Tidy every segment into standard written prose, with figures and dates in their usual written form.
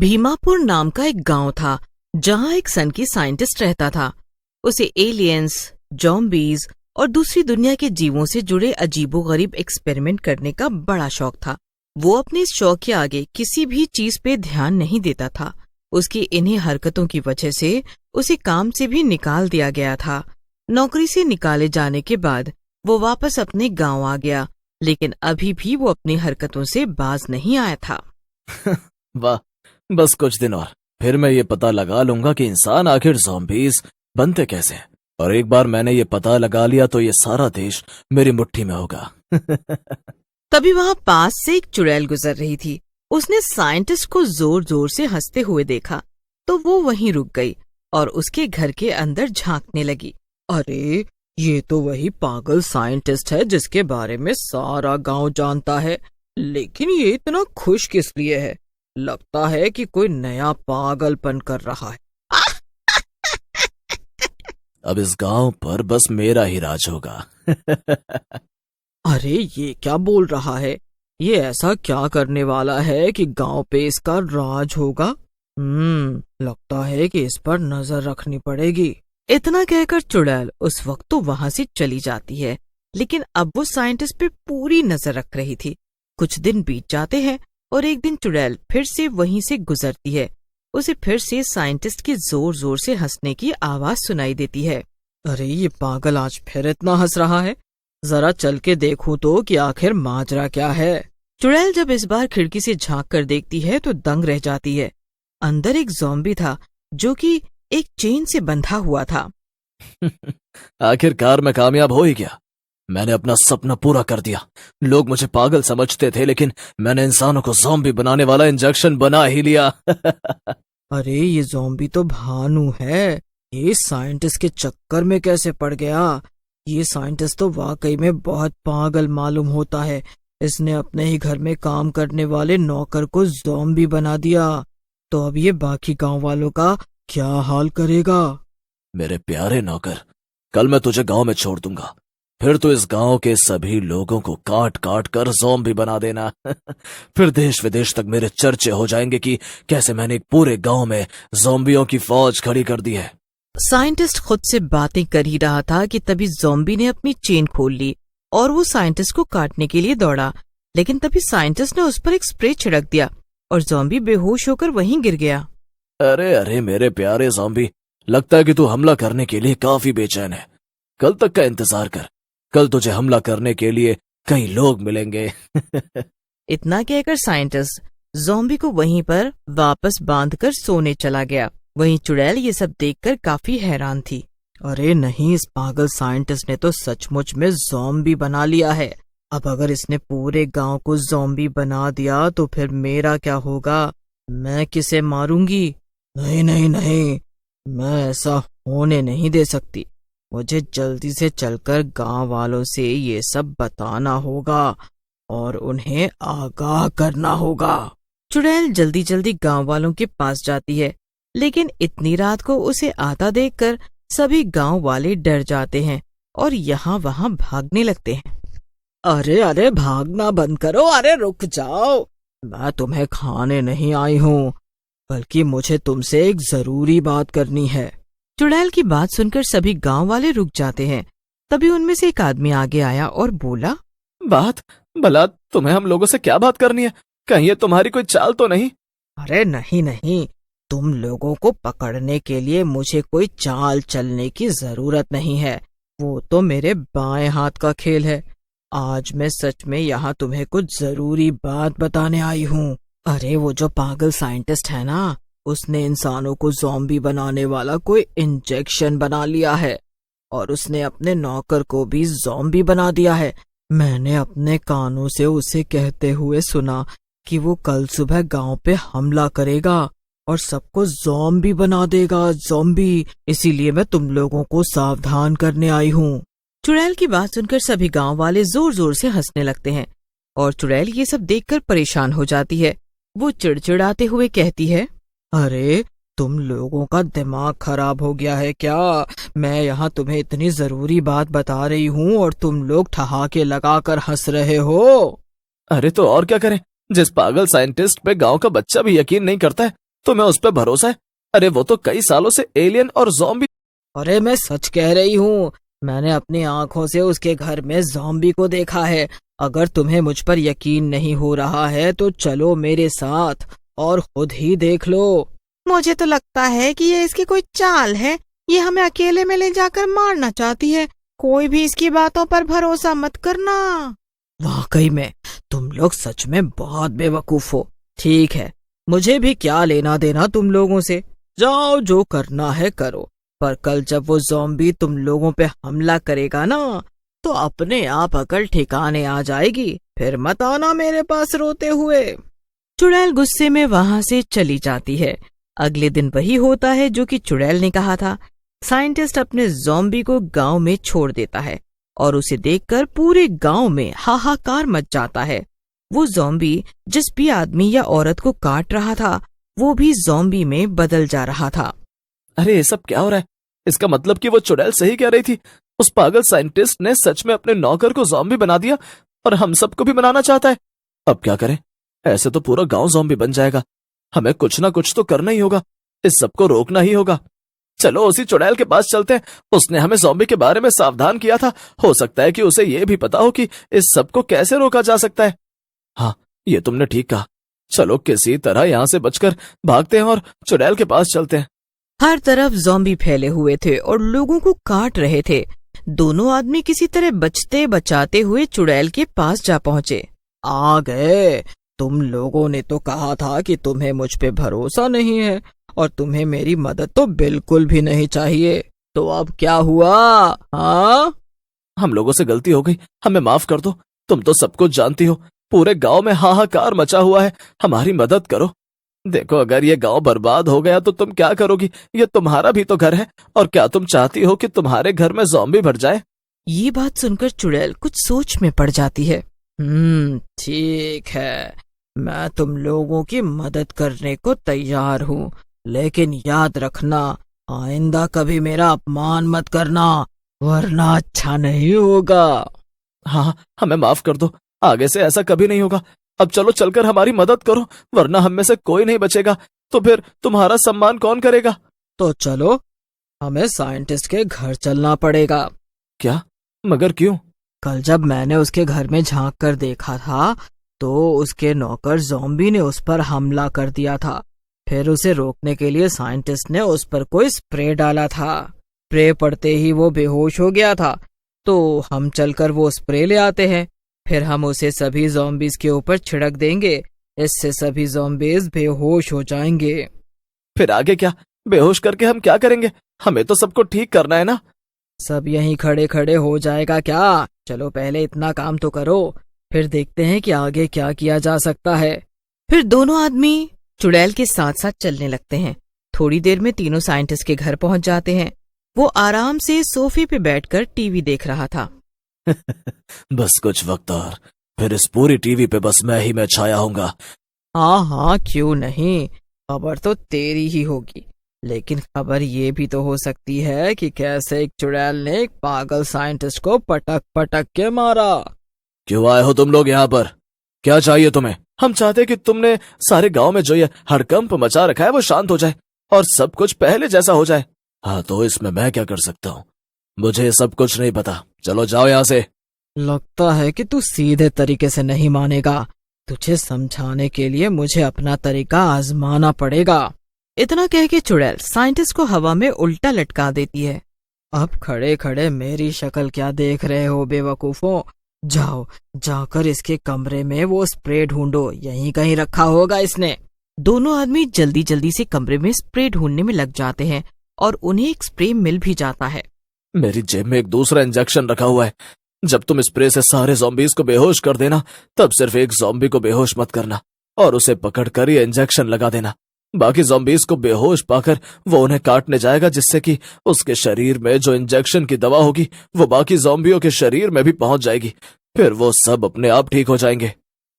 भीमापुर नाम का एक गांव था जहां एक सन की साइंटिस्ट रहता था। उसे एलियंस, ज़ॉम्बीज और दूसरी दुनिया के जीवों से जुड़े अजीबोगरीब एक्सपेरिमेंट करने का बड़ा शौक था। वो अपने इस शौक के आगे किसी भी चीज पे ध्यान नहीं देता था। उसकी इन्हीं हरकतों की वजह से उसे काम से भी निकाल दिया गया था। नौकरी से निकाले जाने के बाद वो वापस अपने गांव आ गया, लेकिन अभी भी वो अपनी हरकतों से बाज नहीं आया था। वाह, बस कुछ दिन और फिर मैं ये पता लगा लूंगा कि इंसान आखिर ज़ॉम्बीज बनते कैसे हैं। और एक बार मैंने ये पता लगा लिया तो ये सारा देश मेरी मुट्ठी में होगा। तभी वहाँ पास से एक चुड़ैल गुजर रही थी। उसने साइंटिस्ट को जोर जोर से हंसते हुए देखा तो वो वहीं रुक गई और उसके घर के अंदर झांकने लगी। अरे, ये तो वही पागल साइंटिस्ट है जिसके बारे में सारा गांव जानता है, लेकिन ये इतना खुश किस लिए है? लगता है कि कोई नया पागलपन कर रहा है। अब इस गांव पर बस मेरा ही राज होगा। अरे, ये क्या बोल रहा है? ये ऐसा क्या करने वाला है कि गांव पे इसका राज होगा? लगता है कि इस पर नजर रखनी पड़ेगी। इतना कहकर चुड़ैल उस वक्त तो वहां से चली जाती है, लेकिन अब वो साइंटिस्ट पे पूरी नजर रख रही थी। कुछ दिन बीत जाते हैं और एक दिन चुड़ैल फिर से वहीं से गुजरती है। उसे फिर से साइंटिस्ट की जोर जोर से हंसने की आवाज सुनाई देती है। अरे, ये पागल आज फिर इतना हंस रहा है। जरा चल के देखूं तो कि आखिर माजरा क्या है। चुड़ैल जब इस बार खिड़की से झांक कर देखती है तो दंग रह जाती है। अंदर एक ज़ॉम्बी था जो कि एक चेन से बंधा हुआ था। आखिरकार मैं कामयाब हो ही गया। मैंने अपना सपना पूरा कर दिया। लोग मुझे पागल समझते थे, लेकिन मैंने इंसानों को ज़ॉम्बी बनाने वाला इंजेक्शन बना ही लिया। अरे, ये ज़ॉम्बी तो भानु है। ये साइंटिस्ट के चक्कर में कैसे पड़ गया? ये साइंटिस्ट तो वाकई में बहुत पागल मालूम होता है। इसने अपने ही घर में काम करने वाले नौकर को ज़ॉम्बी बना दिया, तो अब ये बाकी गांव वालों का क्या हाल करेगा? मेरे प्यारे नौकर, कल मैं तुझे गांव में छोड़ दूंगा। फिर तो इस गांव के सभी लोगों को काट काट कर ज़ॉम्बी बना देना। फिर देश विदेश तक मेरे चर्चे हो जाएंगे कि कैसे मैंने एक पूरे गांव में ज़ॉम्बियों की फौज खड़ी कर दी है। साइंटिस्ट खुद से बातें कर ही रहा था कि तभी ज़ॉम्बी ने अपनी चेन खोल ली और वो साइंटिस्ट को काटने के लिए दौड़ा, लेकिन तभी साइंटिस्ट ने उस पर एक स्प्रे छिड़क दिया और ज़ॉम्बी बेहोश होकर वहीं गिर गया। अरे अरे मेरे प्यारे ज़ॉम्बी, लगता है कि तू हमला करने के लिए काफी बेचैन है। कल तक का इंतजार कर, कल तुझे हमला करने के लिए कई लोग मिलेंगे। इतना कहकर साइंटिस्ट ज़ॉम्बी को वहीं पर वापस बांधकर सोने चला गया। वहीं चुड़ैल ये सब देखकर काफी हैरान थी। अरे नहीं, इस पागल साइंटिस्ट ने तो सचमुच में ज़ॉम्बी बना लिया है। अब अगर इसने पूरे गांव को ज़ॉम्बी बना दिया तो फिर मेरा क्या होगा? मैं किसे मारूंगी? नहीं नहीं नहीं, मैं ऐसा होने नहीं दे सकती। मुझे जल्दी से चलकर गांव वालों से ये सब बताना होगा और उन्हें आगाह करना होगा। चुड़ैल जल्दी जल्दी गांव वालों के पास जाती है, लेकिन इतनी रात को उसे आता देखकर सभी गांव वाले डर जाते हैं और यहाँ वहाँ भागने लगते हैं। अरे अरे, भागना बंद करो। अरे रुक जाओ, मैं तुम्हें खाने नहीं आई हूँ, बल्कि मुझे तुमसे एक जरूरी बात करनी है। चुड़ैल की बात सुनकर सभी गांव वाले रुक जाते हैं। तभी उनमें से एक आदमी आगे आया और बोला, बात? भला तुम्हें हम लोगों से क्या बात करनी है? कहीं ये तुम्हारी कोई चाल तो नहीं? अरे नहीं नहीं, तुम लोगों को पकड़ने के लिए मुझे कोई चाल चलने की जरूरत नहीं है। वो तो मेरे बाएं हाथ का खेल है। आज मैं सच में यहाँ तुम्हें कुछ जरूरी बात बताने आई हूँ। अरे, वो जो पागल साइंटिस्ट है ना, उसने इंसानों को ज़ॉम्बी बनाने वाला कोई इंजेक्शन बना लिया है और उसने अपने नौकर को भी ज़ॉम्बी बना दिया है। मैंने अपने कानों से उसे कहते हुए सुना कि वो कल सुबह गांव पे हमला करेगा और सबको ज़ॉम्बी बना देगा, ज़ॉम्बी। इसीलिए मैं तुम लोगों को सावधान करने आई हूँ। चुड़ैल की बात सुनकर सभी गांव वाले जोर जोर से हंसने लगते हैं और चुड़ैल ये सब देखकर परेशान हो जाती है। वो चिड़चिड़ाते हुए कहती है, अरे तुम लोगों का दिमाग खराब हो गया है क्या? मैं यहाँ तुम्हें इतनी जरूरी बात बता रही हूँ और तुम लोग ठहाके लगाकर हंस रहे हो। अरे तो और क्या करें, जिस पागल साइंटिस्ट पे गांव का बच्चा भी यकीन नहीं करता है, तुम्हें उस पर भरोसा है? अरे वो तो कई सालों से एलियन और ज़ॉम्बी। अरे मैं सच कह रही हूँ, मैंने अपनी आंखों से उसके घर में ज़ॉम्बी को देखा है। अगर तुम्हें मुझ पर यकीन नहीं हो रहा है तो चलो मेरे साथ और खुद ही देख लो। मुझे तो लगता है कि ये इसकी कोई चाल है, ये हमें अकेले में ले जाकर मारना चाहती है। कोई भी इसकी बातों पर भरोसा मत करना। वाकई में तुम लोग सच में बहुत बेवकूफ हो। ठीक है, मुझे भी क्या लेना देना तुम लोगों से। जाओ, जो करना है करो, पर कल जब वो ज़ॉम्बी तुम लोगों पे हमला करेगा ना, तो अपने आप अकल ठिकाने आ जाएगी। फिर मत आना मेरे पास रोते हुए। चुड़ैल गुस्से में वहां से चली जाती है। अगले दिन वही होता है जो कि चुड़ैल ने कहा था। साइंटिस्ट अपने ज़ॉम्बी को गांव में छोड़ देता है और उसे देखकर पूरे गांव में हाहाकार मच जाता है। वो ज़ॉम्बी जिस भी आदमी या औरत को काट रहा था, वो भी ज़ॉम्बी में बदल जा रहा था। अरे ये सब क्या हो रहा है? इसका मतलब कि वो चुड़ैल सही कह रही थी। उस पागल साइंटिस्ट ने सच में अपने नौकर को ज़ॉम्बी बना दिया और हम सबको भी बनाना चाहता है। अब क्या करें? ऐसे तो पूरा गांव ज़ॉम्बी बन जाएगा। हमें कुछ ना कुछ तो करना ही होगा, इस सबको रोकना ही होगा। चलो उसी चुड़ैल के पास चलते हैं, उसने हमें ज़ॉम्बी के बारे में सावधान किया था। हो सकता है कि उसे ये भी पता हो कि इस सबको कैसे रोका जा सकता है। हाँ, ये तुमने ठीक कहा। चलो किसी तरह यहाँ से बचकर भागते हैं और चुड़ैल के पास चलते हैं। हर तरफ ज़ॉम्बी फैले हुए थे और लोगों को काट रहे थे। दोनों आदमी किसी तरह बचते बचाते हुए चुड़ैल के पास जा पहुंचे। आ गए। तुम लोगों ने तो कहा था कि तुम्हें मुझ पे भरोसा नहीं है और तुम्हें मेरी मदद तो बिल्कुल भी नहीं चाहिए। तो अब क्या हुआ? हाँ, हम लोगों से गलती हो गई, हमें माफ कर दो। तुम तो सब कुछ जानती हो, पूरे गांव में हाहाकार मचा हुआ है, हमारी मदद करो। देखो अगर ये गांव बर्बाद हो गया तो तुम क्या करोगी? ये तुम्हारा भी तो घर है, और क्या तुम चाहती हो कि तुम्हारे घर में ज़ॉम्बी भर जाए? ये बात सुनकर चुड़ैल कुछ सोच में पड़ जाती है। ठीक है, मैं तुम लोगों की मदद करने को तैयार हूँ, लेकिन याद रखना आइंदा कभी मेरा अपमान मत करना, वरना अच्छा नहीं होगा। हाँ, हमें माफ कर दो, आगे से ऐसा कभी नहीं होगा। अब चलो चलकर हमारी मदद करो, वरना हम में से कोई नहीं बचेगा। तो फिर तुम्हारा सम्मान कौन करेगा? तो चलो, हमें साइंटिस्ट के घर चलना पड़ेगा। क्या? मगर क्यों? कल जब मैंने उसके घर में झांक कर देखा था तो उसके नौकर ज़ॉम्बी ने उस पर हमला कर दिया था। फिर उसे रोकने के लिए साइंटिस्ट ने उस पर कोई स्प्रे डाला था। स्प्रे पड़ते ही वो बेहोश हो गया था। तो हम चलकर वो स्प्रे ले आते हैं, फिर हम उसे सभी ज़ॉम्बीज के ऊपर छिड़क देंगे। इससे सभी ज़ॉम्बीज बेहोश हो जाएंगे। फिर आगे क्या? बेहोश करके हम क्या करेंगे? हमें तो सबको ठीक करना है ना। सब यहीं खड़े खड़े हो जाएगा क्या? चलो पहले इतना काम तो करो, फिर देखते हैं कि आगे क्या किया जा सकता है। फिर दोनों आदमी चुड़ैल के साथ साथ चलने लगते हैं। थोड़ी देर में तीनों साइंटिस्ट के घर पहुंच जाते हैं। वो आराम से सोफे पे बैठकर टीवी देख रहा था। बस कुछ वक्त और, फिर इस पूरी टीवी पे बस मैं छाया होऊंगा। हाँ हाँ, क्यों नहीं, खबर तो तेरी ही होगी, लेकिन खबर ये भी तो हो सकती है कि कैसे एक चुड़ैल ने एक पागल साइंटिस्ट को पटक पटक के मारा। क्यों आए हो तुम लोग यहाँ पर? क्या चाहिए तुम्हें? हम चाहते कि तुमने सारे गांव में जो ये हड़कंप मचा रखा है वो शांत हो जाए और सब कुछ पहले जैसा हो जाए। हाँ, तो इसमें मैं क्या कर सकता हूँ? मुझे सब कुछ नहीं पता, चलो जाओ यहाँ से। लगता है कि तू सीधे तरीके से नहीं मानेगा। तुझे समझाने के लिए मुझे अपना तरीका आजमाना पड़ेगा। इतना कह के चुड़ैल साइंटिस्ट को हवा में उल्टा लटका देती है। अब खड़े खड़े मेरी शक्ल क्या देख रहे हो बेवकूफों? जाओ, जाकर इसके कमरे में वो स्प्रे ढूंढो, यहीं कहीं रखा होगा इसने। दोनों आदमी जल्दी जल्दी से कमरे में स्प्रे ढूंढने में लग जाते हैं और उन्हें एक स्प्रे मिल भी जाता है। मेरी जेब में एक दूसरा इंजेक्शन रखा हुआ है। जब तुम स्प्रे से सारे ज़ॉम्बीज को बेहोश कर देना, तब सिर्फ एक ज़ॉम्बी को बेहोश मत करना और उसे पकड़कर ये इंजेक्शन लगा देना। बाकी ज़ॉम्बीज को बेहोश पाकर वो उन्हें काटने जाएगा, जिससे कि उसके शरीर में जो इंजेक्शन की दवा होगी वो बाकी ज़ॉम्बियों के शरीर में भी पहुंच जाएगी। फिर वो सब अपने आप ठीक हो जाएंगे।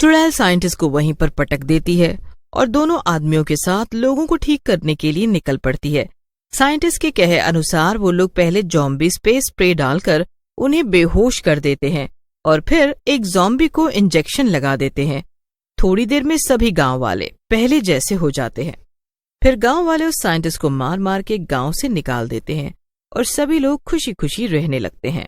चुड़ैल साइंटिस्ट को वहीं पर पटक देती है और दोनों आदमियों के साथ लोगों को ठीक करने के लिए निकल पड़ती है। साइंटिस्ट के कहे अनुसार वो लोग पहले ज़ॉम्बीज पे स्प्रे डालकर उन्हें बेहोश कर देते हैं और फिर एक ज़ॉम्बी को इंजेक्शन लगा देते हैं। थोड़ी देर में सभी गांव वाले पहले जैसे हो जाते हैं। फिर गांव वाले उस साइंटिस्ट को मार मार के गांव से निकाल देते हैं और सभी लोग खुशी खुशी रहने लगते हैं।